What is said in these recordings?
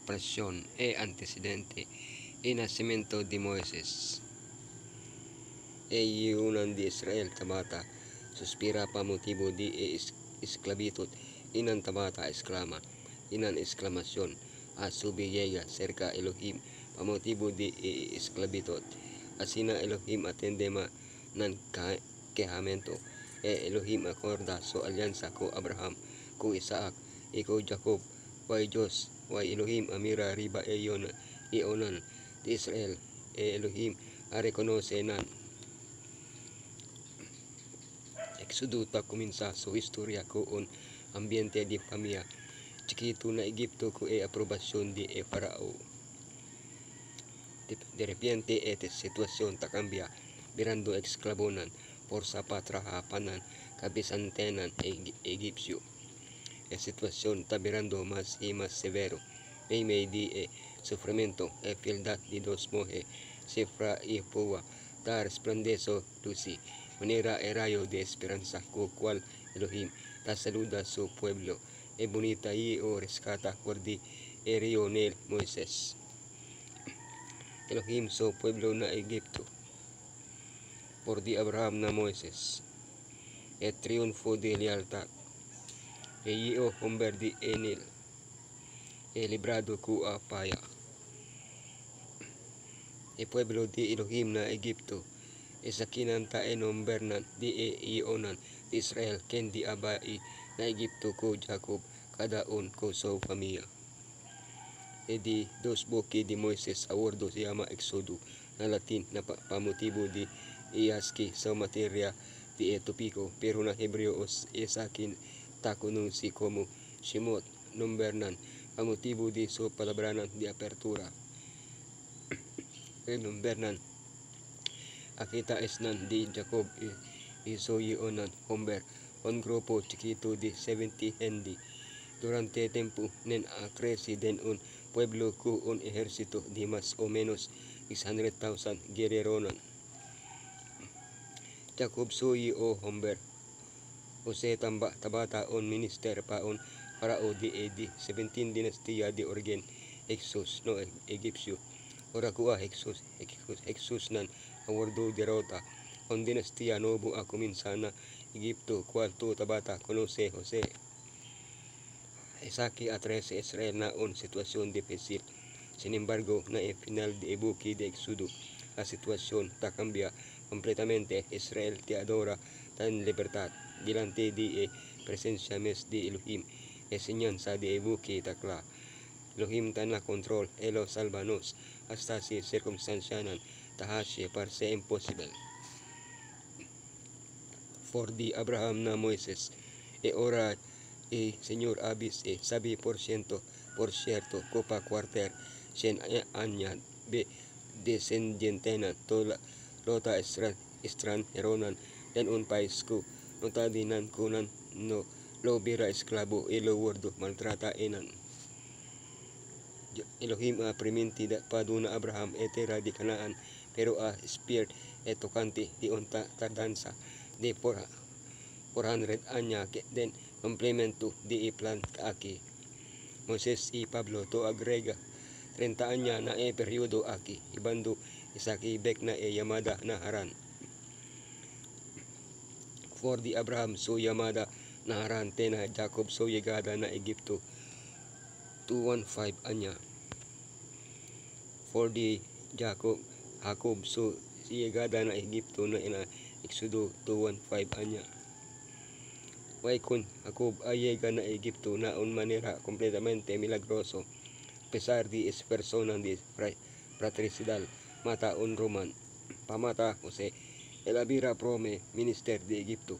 preparación e antecedente y nacimiento de Moisés. E iunan de Israel tabata suspira pa motivo de esclavitud inan tabata exclama inan exclamación a su llega cerca Elohim pa motivo de esclavitud asina Elohim atendema nan quejamento e Elohim acorda su alianza con Abraham, con Isaac y con Jacob. Why Diyos, why Elohim amira riba ionan de Israel e Elohim a reconoce nan Exodo ta comienza su historia con un ambiente de familia chiquito na Egipto con aprobación de Farao. De repente esta situación ta cambia, virando esclavonan por panan kabisantenan egipcio. La situación ta virando más y más severo. May di sufrimiento e fieldad de dos mujeres, Sifra y Pua, ta resplandezo luci, manera rayo de esperanza con cual Elohim ta saluda su pueblo, e bonita y o rescata cordi e rionel Moisés. Elohim su pueblo na Egipto, por di Abraham na Moisés, e triunfo de lealtad, e yo hombre de Enel, e librado ku apaya. E pueblo de Elohim na Egipto, e sakinanta e nombernan di ionan de Israel ken di abai na Egipto ko Jacob kadaon ko sa familia. E di dos boki di Moises awardo se llama Exodo na Latin na pamotibo di iaski sa materia di etopiko pero na Hebreo os esakin takunun si como Shemot nombernan pamotibo di so palabranan di apertura. E nombernan akita esnan di Jacob isoyi onan homber un grupo chiquito de 70 hendi. Durante tiempo nen crece den un pueblo con un ejército de más o menos 600,000 guerreronan. Jacob soy o homber. Ose tabata un minister pa un farao de 17 dinastia de origen Exos no Egipcio. Ora kuha Exos nan awardo derrota. Un dinastia novo a comienzana Egipto cual to tabata conoce José. Esaki atrese Israel na un situación difícil. Sin embargo, na el final de buki de Éxodo, la situación ta cambia completamente. Israel te adora tan libertad delante de presencia mes de Elohim. Enseñanza de buki takla. Elohim tan la control, elo salvanos hasta si circunstancianan tahasye parse impossible. For the Abraham na Moises, e ora Señor Abis sabi por cierto, copa quarter, sen añad, be descendientena, tola, lota estran eronan, den un país ko, nota dinan kunan, no, lo bira esclavo, elo wordo, maltrata enan. Elohim priminti da paduna Abraham etera di Kanaan, pero spirit tocante di unta tardanza, de 400 anya den complemento di plan aki. Moses y Pablo to agrega 30 anya na periodo aki. Ibando isaki bek na yamada na haran. For the Abraham so yamada na haran tena Jacob so llegada na Egipto 215 anya. For the Jacob so llegada na Egipto na ina Exodo 215 anya. Why kun Jacob llega na Egipto na un manera completamente milagroso, pesar de es persona de fratricidad, mata un roman, pamata Jose, el abira prome minister de Egipto.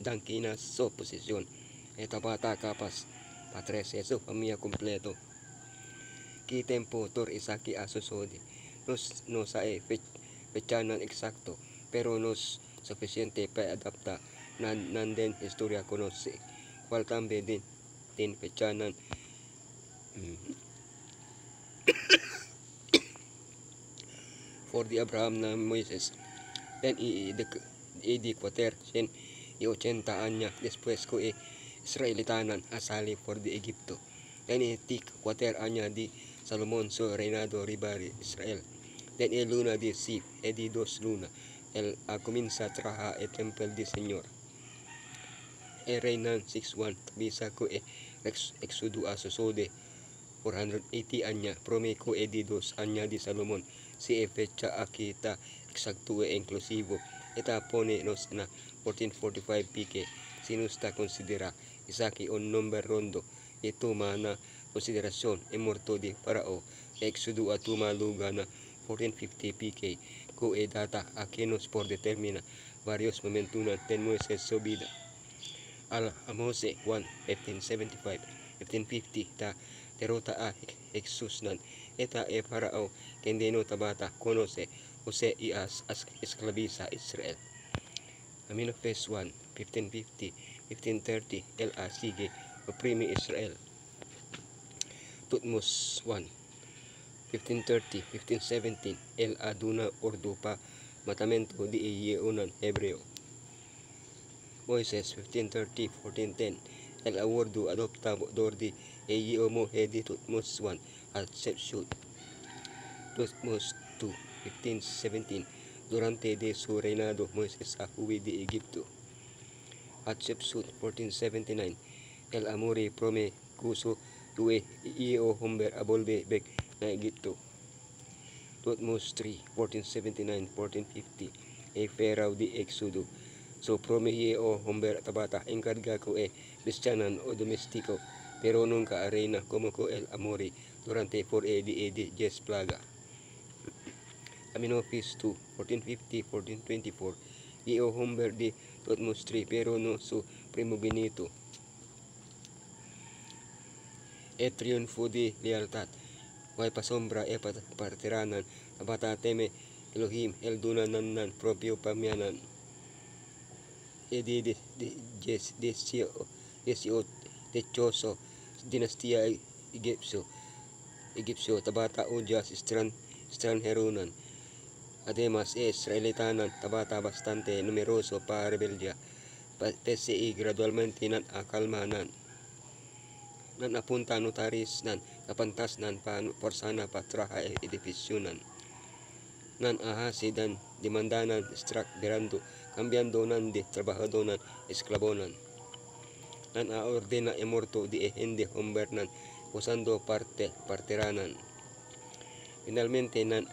Dankina su posición, etapata capas, patrese su familia completo. Ki tempo tor isaki asosode, no sae fechanan exacto, pero nos suficiente para adaptar nanden historia conoce cual también din fechanan for the Abraham na Moises den i di quarter sen y 80 años después ko Israelitanan asali for di Egipto. Tik quarter anya di Salomon so reinado ribari Israel. Den luna di Sif di dos luna. Comienza traha temple di Señor. Reinan 6-1 bisa ko exodo asosode 480 anya promeko di dos anya di Salomon si fecha akita eksakto inclusivo eta pone nos na 1445 pike sinusta considera isaki on number rondo ito mana konsiderasyon morto di farao exodo atuma luga na 1450 pike ko data akenos por determina varios momentunan ten Moises subida al Mose 1 1575 1550 ta derota a Jesus nan eta farao kendeno tabata konose Jose as esclavisa Israel. Amino phase 1 1550 1530 sige oprimi Israel. Tutmos 1 1530 1517 aduna ordupa matamento di iyeunan Hebreo. Moises 1530 1410 awardo adopta dordi iyeumo hedi Tutmos 1 at Sepsut. Tutmos 2 1517 durante de su reinado Moises a huwi di Egipto. At Sepsut 1479 Amori prome kuso tuwe iyo humber abolbe bek na Egipto. Tutmos 3 1479 1450 Pharaoh di Exodo. So prome iyo humber tabata encarga ko Cristianan o domestico pero nunca arena como ko Amori durante 4 AD 10 plaga. Amino phase 2 1450 1424 iyo humber di Tutmos 3 pero no su primogenito. Triunfo di lealtad. Way pasombra partiranan abata teme Elohim dunanan nan propio pamyanan. Dechoso dinastia Egipcio tabata odias extranjerunan. Además israelitanan tabata bastante numeroso para rebeldia. Pese gradualmente nan akalmanan. Nan apunta notaris nan kapantas nan porsana patraha edifisyonan. Nan ahasi dan demandanan extract berando cambiando nan de trabajado nan esclavonan. Nan ordena morto di hindi humber nan usando parteranan. Finalmente nan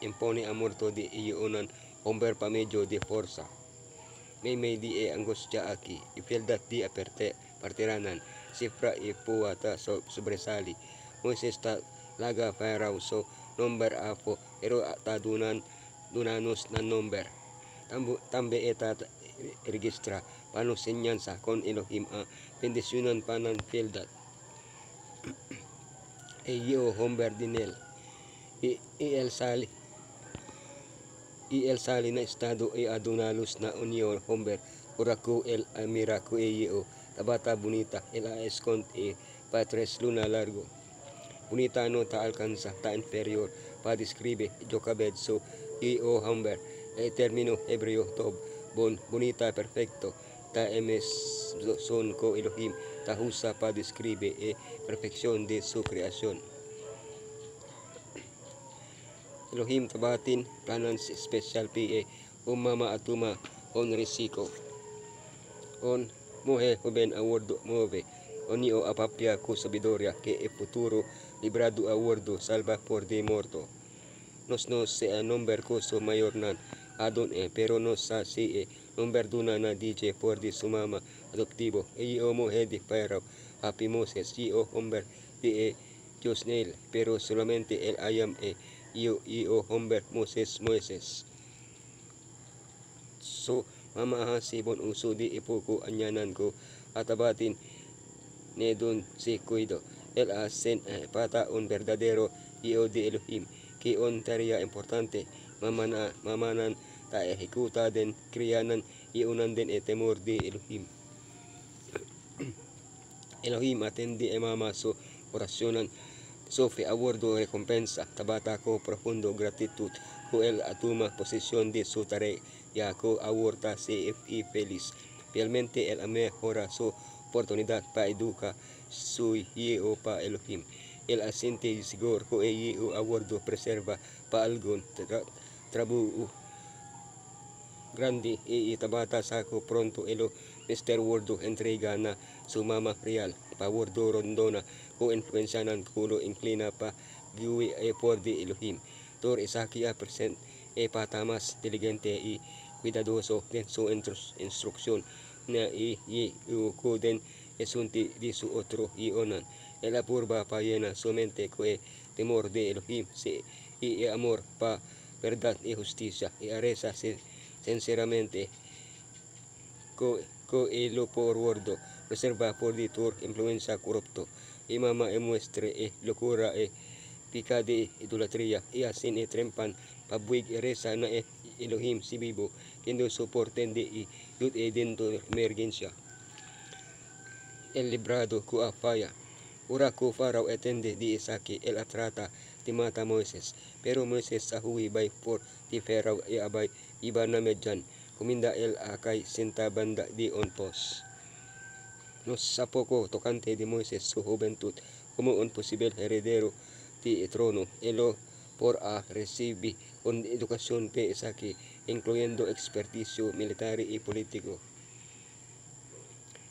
impone morto di iyunan humber pamedio de forza. May di angustia aki ifildat di aperte parteranan sifra puata sobresali Moises ta laga Pharaoh so number apo pero dunanos na number tambe eta registra paano senyansa kon Elohim bendisyonan panan fildat iyo humber dinel el sali na estado adunalos na union humber oraku amiraku iyo tabata bonita escont patres luna largo bonita no ta alcanza ta inferior pa describe Jokabed so iyo humber termino hebreo tob bonita perfecto ta emes son ko Elohim ta husa pa describe perfección de su creación. Elohim tabatin planan special pa umama atuma on risiko on mohe joven awardo move onio apapia ko sabidoria que futuro librado awardo salva por de morto nos se number ko so mayor nan adon pero nos sa si number duna na DJ por di sumama adoptivo iyo mohe di Pharaoh happy Moses iyo humber di Josnel pero solamente el ayam iyo humber Moises so mamahasibon uso di ipuko anyanan ko atabatin nedon si cuido el asen pata un verdadero iyo de Elohim que on tarea importante mamanan ta ejecuta den kriyanan iunan den temor de Elohim. Elohim atendi mama so oracionan Sofi awardo recompensa tabata ko profundo gratitud ko el atuma posesión de su tarea ya ko awarta CFE feliz. Realmente el mejora su oportunidad para educar su hijo para Elohim. El asente seguro que el hijo abordo preserva para algún trabajo grande y tabata sako pronto elo Mr. Wordo entrega na su mama real pa Wordo rondona ko influensya ng kulo inclina pa giwi e por di Elohim. Tor isaki a present e patamas diligente y cuidadoso den su instruksyon na ko den esunti di su otro ionan. El apurba pa yena su mente ko e temor de Elohim si y amor pa verdad y justicia y aresa sinceramente ko ilo por wordo reserva por ditur influenza corrupto y mama e muestre e locura e pica de idolatría y asin e trempan pabuig e resa na e Elohim si vivo kendo soporten de y yud e dentro emergencia el librado ko afaya ura ko farao etende di isaki el atrata ti mata Moises pero Moises ahui bay por ti Farao e abay iba na medyan kuminda el akay sinta banda di on pos. Nos sapoko tocante de Moises su juventud como un posible heredero ti trono elo por a recibir una educación pe isaki incluyendo experticio militar y político.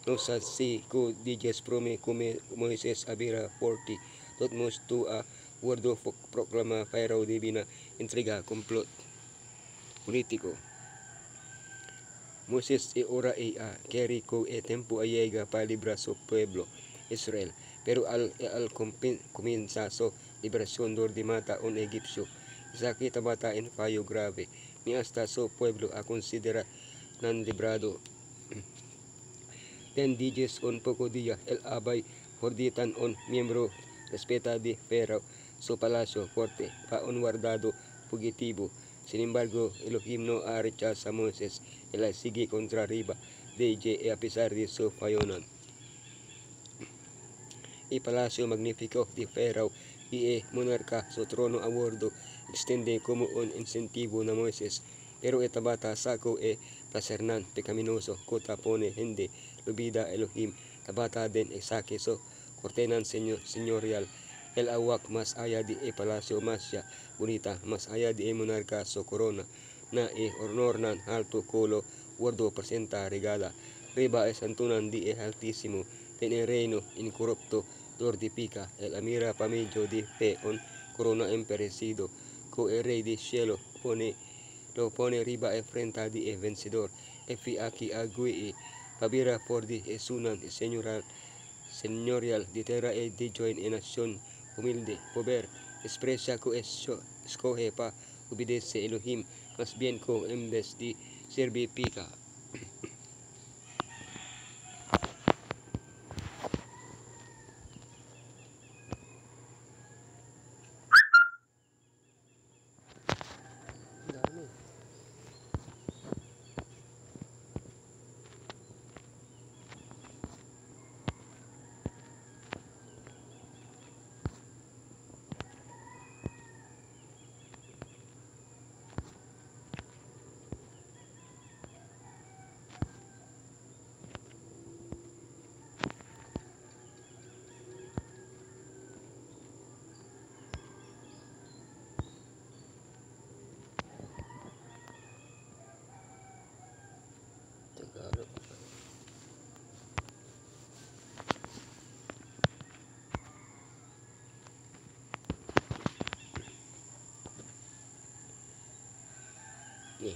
Nos así ko dijes prome come Moises abira 40 tot mos tu a wordo proclama Farao divina intriga complot político. Moses e ora a carry ko e tempo ayega para libra su pueblo Israel. Pero al comienza su liberación dor di mata un egipcio. Isaki tabata en fallo grave. Ni hasta su pueblo a considera nan librado. Ten dijes un poco dia el abay horditan un miembro respeta de Farao su palacio fuerte pa un guardado fugitivo. Sin embargo, Elohim no ha rechazado a Moisés y la sigue contra arriba de ella a pesar de su fallonan. El palacio magnífico de Farao y el monarca su trono a bordo extiende como un incentivo a Moisés, pero el tabata saco e placernan pecaminoso kota pone gente lubida Elohim tabata den exake so cortenan señorial el awak mas allá de el palacio más ya bonita más allá de el monarca su corona na e ornornan alto colo guardo presenta regala riba es santunan di el altísimo ten el reino incorrupto dor di pica el amira pamillo di fe on corona emperecido co el rey di cielo lo pone riba e frente di el vencedor e fi aquí agui pabira por di esunan señorial di terra e di join en nación humilde, poder, desprecia ko escoge pa obedece Elohim, más bien ko en vez de servir pica. Nih,